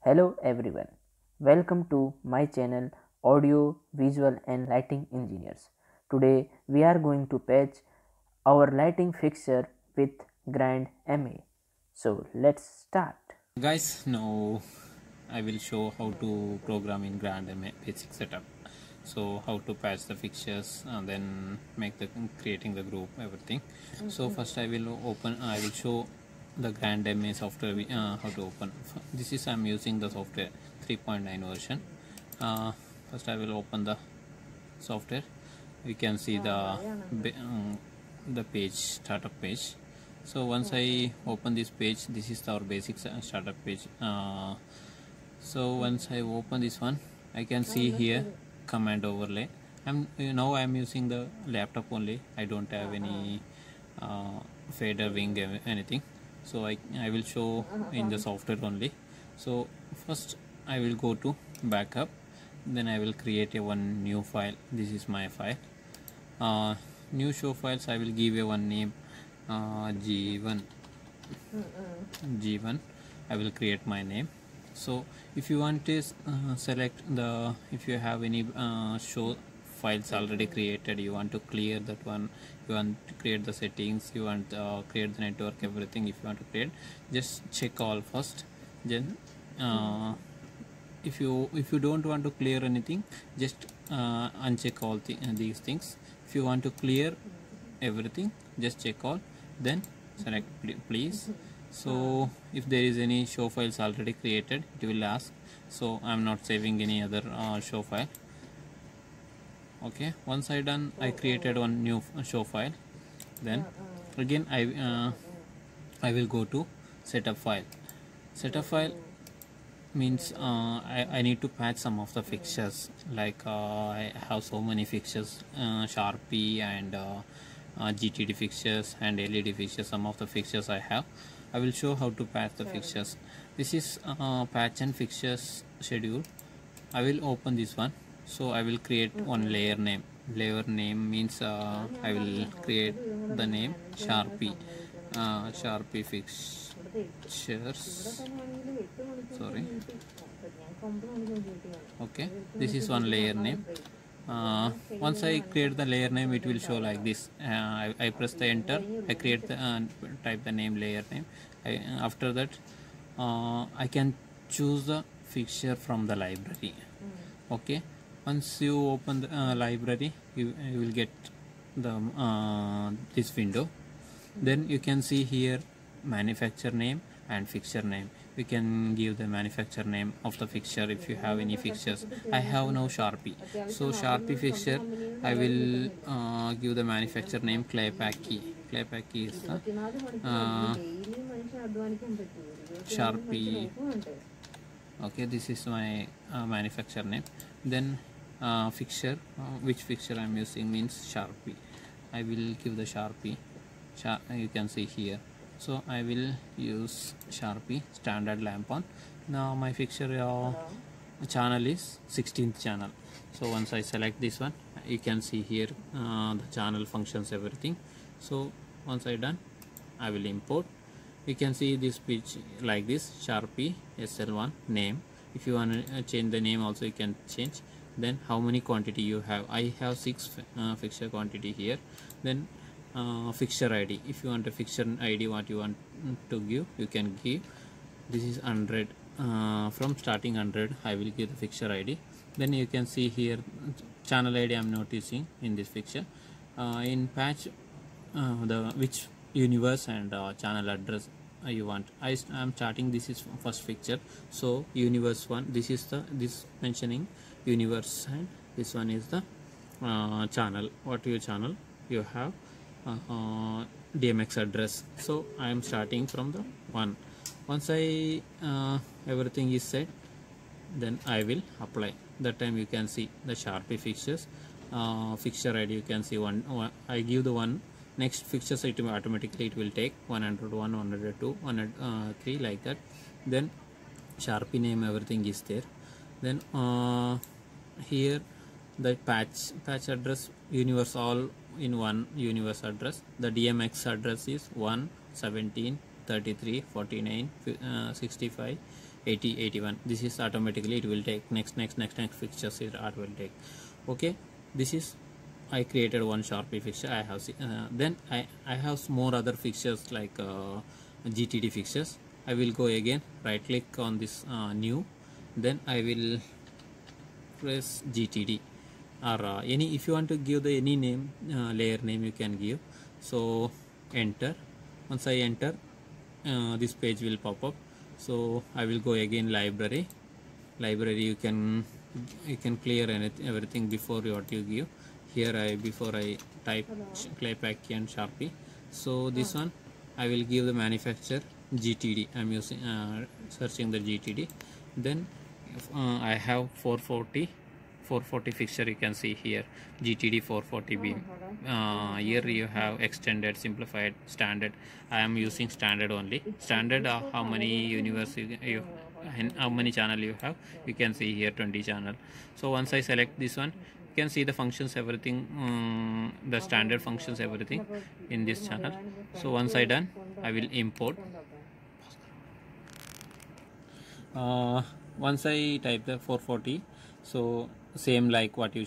Hello everyone, welcome to my channel Audio, Visual and Lighting Engineers. Today we are going to patch our lighting fixture with Grand MA. So let's start. Guys, now I will show how to program in Grand MA basic setup. So how to patch the fixtures and then make the creating the group everything. So first I will show the Grand MA software how to open. This is I'm using the software 3.9 version. First I will open the software. We can see the page, startup page. So once I open this page, this is our basic startup page. So once I open this one, I can see here command overlay. Now I'm using the laptop only. I don't have any fader wing anything. So I will show in the software only. So first I will go to backup, then I will create a one new file. This is my file. New show files, I will give a one name, G1. I will create my name. So if you want to select the, if you have any show files already created, you want to clear that one, you want to create the settings, you want to create the network, everything. If you want to create, just check all first. Then if you don't want to clear anything, just uncheck all these things. If you want to clear everything, just check all, then select please. So if there is any show files already created, it will ask. So I'm not saving any other show file. Okay, once I done, I created one new show file. Then again I will go to setup file. Setup file means I need to patch some of the fixtures, like I have so many fixtures, Sharpie and GTD fixtures and LED fixtures. Some of the fixtures I have, I will show how to patch the fixtures. This is patch and fixtures schedule. I will open this one. So I will create one layer name. Layer name means I will create the name Sharpie. Sharpie fixtures. Sorry. Okay, this is one layer name. Once I create the layer name, it will show like this. I press the enter. I create the type the name, layer name. After that, I can choose the fixture from the library. Okay. Once you open the library, you will get the this window. Then you can see here manufacturer name and fixture name. We can give the manufacturer name of the fixture if you have any fixtures. I have now Sharpie. So Sharpie fixture, I will give the manufacturer name Claypaky. Claypaky is the Sharpie. Okay, this is my manufacturer name. Then fixture, which fixture I am using means Sharpie. I will give the Sharpie. You can see here. So I will use Sharpie standard lamp on. Now my fixture channel is 16th channel. So once I select this one, you can see here the channel functions, everything. So once I done, I will import. You can see this page like this, Sharpie SL1 name. If you want to change the name also, you can change. Then how many quantity you have? I have 6 fixture quantity here. Then fixture ID, if you want a fixture ID what you want to give, you can give. This is 100, from starting 100 I will give the fixture ID. Then you can see here channel ID I am noticing in this fixture. In patch the which universe and channel address you want. I am starting, this is first fixture, so universe 1, this is the mentioning universe, and this one is the channel, what your channel you have DMX address. So I am starting from the 1. Once I everything is set, then I will apply. That time you can see the Sharpie fixtures, fixture ID, you can see one. I give the one, next fixtures it automatically it will take 101, 102, 103 like that. Then Sharpie name, everything is there. Then here the patch address universe, all in one universe address. The DMX address is 1, 17, 33, 49, 65, 80, 81. This is automatically it will take next fixtures it will take. Okay, this is I created one Sharpie fixture. I have then I have more other fixtures like GTD fixtures. I will go again, right click on this new, then I will press GTD or any, if you want to give the any name, layer name you can give. So enter. Once I enter, this page will pop up. So I will go again library. You can clear everything before what you give. Here before I type Claypaky and Sharpie. So this one I will give the manufacturer GTD. I'm using searching the GTD. Then I have 440 fixture. You can see here GTD 440 beam. Here you have extended, simplified, standard. I am using standard only. Standard, how many universe you and how many channel you have, you can see here 20 channel. So once I select this one, you can see the functions, everything, the standard functions, everything in this channel. So once I done, I will import. Once I type the 440, so same like what you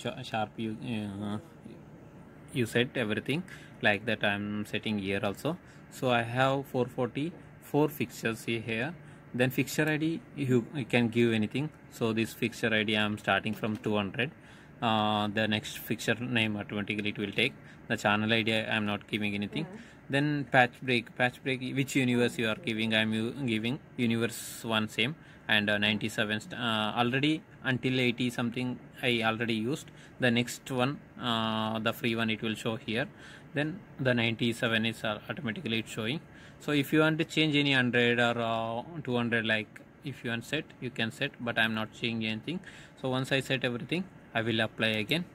you set everything like that. I'm setting here also. So I have 444 fixtures here. Then fixture ID you can give anything. So this fixture ID I'm starting from 200. The next fixture name automatically it will take. The channel ID I'm not giving anything. Then patch break, which universe you are giving, I'm giving universe 1 same, and 97 already until 80 something I already used. The next one, the free one, it will show here. Then the 97 is automatically it's showing. So if you want to change any 100 or 200, like if you want set, you can set, but I'm not changing anything. So once I set everything, I will apply again.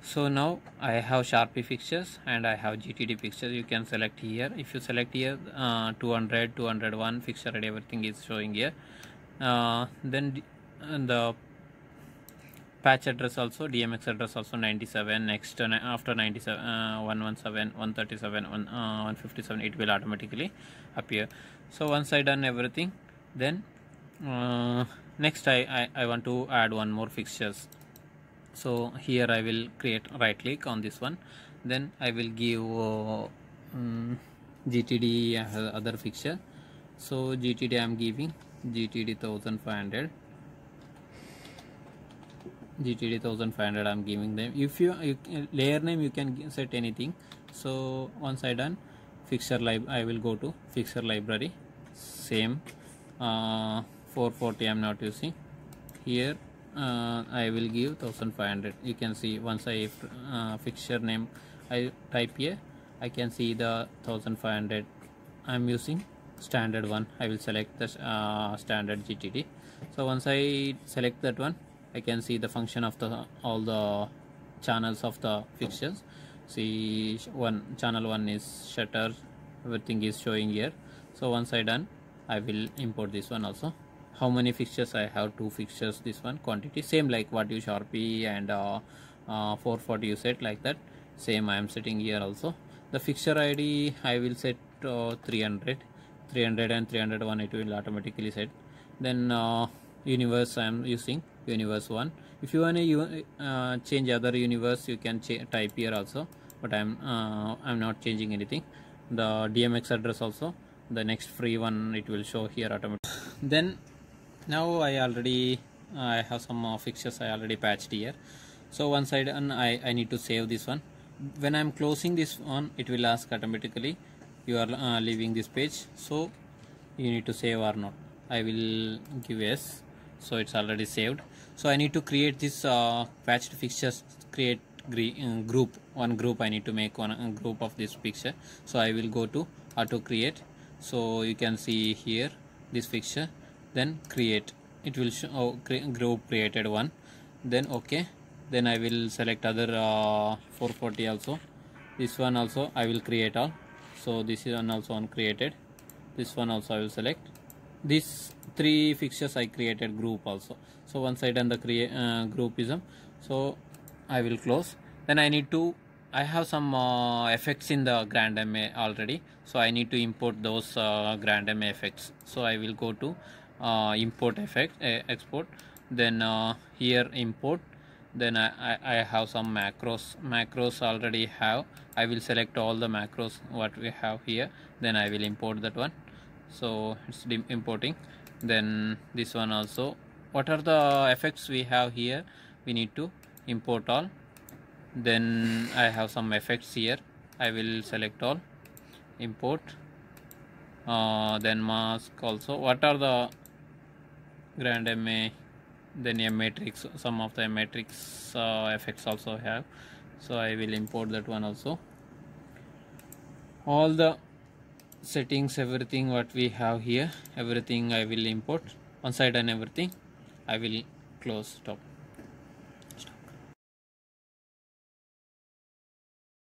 So now I have Sharpie fixtures and I have GTD fixtures. You can select here. If you select here 200, 201 fixture and everything is showing here. Then the patch address also, DMX address also 97. Next after 97, 117, 137, 157, it will automatically appear. So once I done everything, then next I want to add one more fixtures. So here I will create, right click on this one, then I will give GTD other fixture. So GTD I am giving GTD 1500. GTD 1500 I am giving them. If you layer name you can set anything. So once I done fixture I will go to fixture library, same 440 I am not using here. I will give 1500. You can see once I fixture name I type here, I can see the 1500. I am using standard one. I will select the standard GTD. So once I select that one, I can see the function of the all the channels of the fixtures. See, channel 1 is shutter, everything is showing here. So once I done, I will import this one also. How many fixtures I have? 2 fixtures. This one quantity same like what you Sharpie and 440 you set, like that same I am setting here also. The fixture ID I will set 300 and 301, it will automatically set. Then universe I am using universe 1. If you want to change other universe, you can type here also, but I'm not changing anything. The DMX address also, the next free one, it will show here automatically. Then now I have some fixtures I already patched here. So once I done, I need to save this one. When I'm closing this one, it will ask automatically you are leaving this page, so you need to save or not. I will give yes. So it's already saved. So I need to create this patched fixtures, create group, one group. I need to make one group of this picture. So I will go to auto create. So you can see here this fixture, then create, it will show group created one. Then okay, then I will select other 440 also. This one also I will create all. So this is one also uncreated. This one also I will select. These 3 fixtures I created group also. So once I done the groupism, so I will close. Then I have some effects in the GrandMA already, so I need to import those GrandMA effects. So I will go to import effect export. Then here import. Then I have some macros already have. I will select all the macros what we have here, then I will import that one. So it's importing. Then this one also, what are the effects we have here, we need to import all. Then I have some effects here, I will select all, import. Then mask also, what are the grand MA, then a matrix, some of the matrix effects also have, so I will import that one also. All the settings, everything what we have here, everything I will import. Once I done everything, I will close stop.